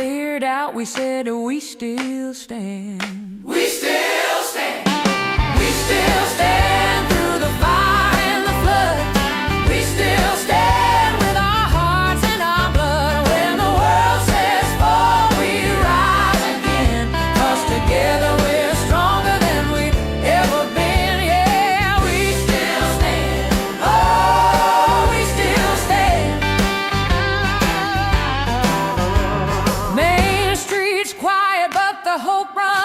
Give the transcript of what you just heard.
cleared out, we said we still stand. We still stand. We still stand through the fire and the flood. We still stand with our hearts and our blood. When the world says fall, we rise again. 'Cause together we're stronger than we've ever been. Yeah, we still stand. Oh, we still stand. Main Street's quiet, but the hope runs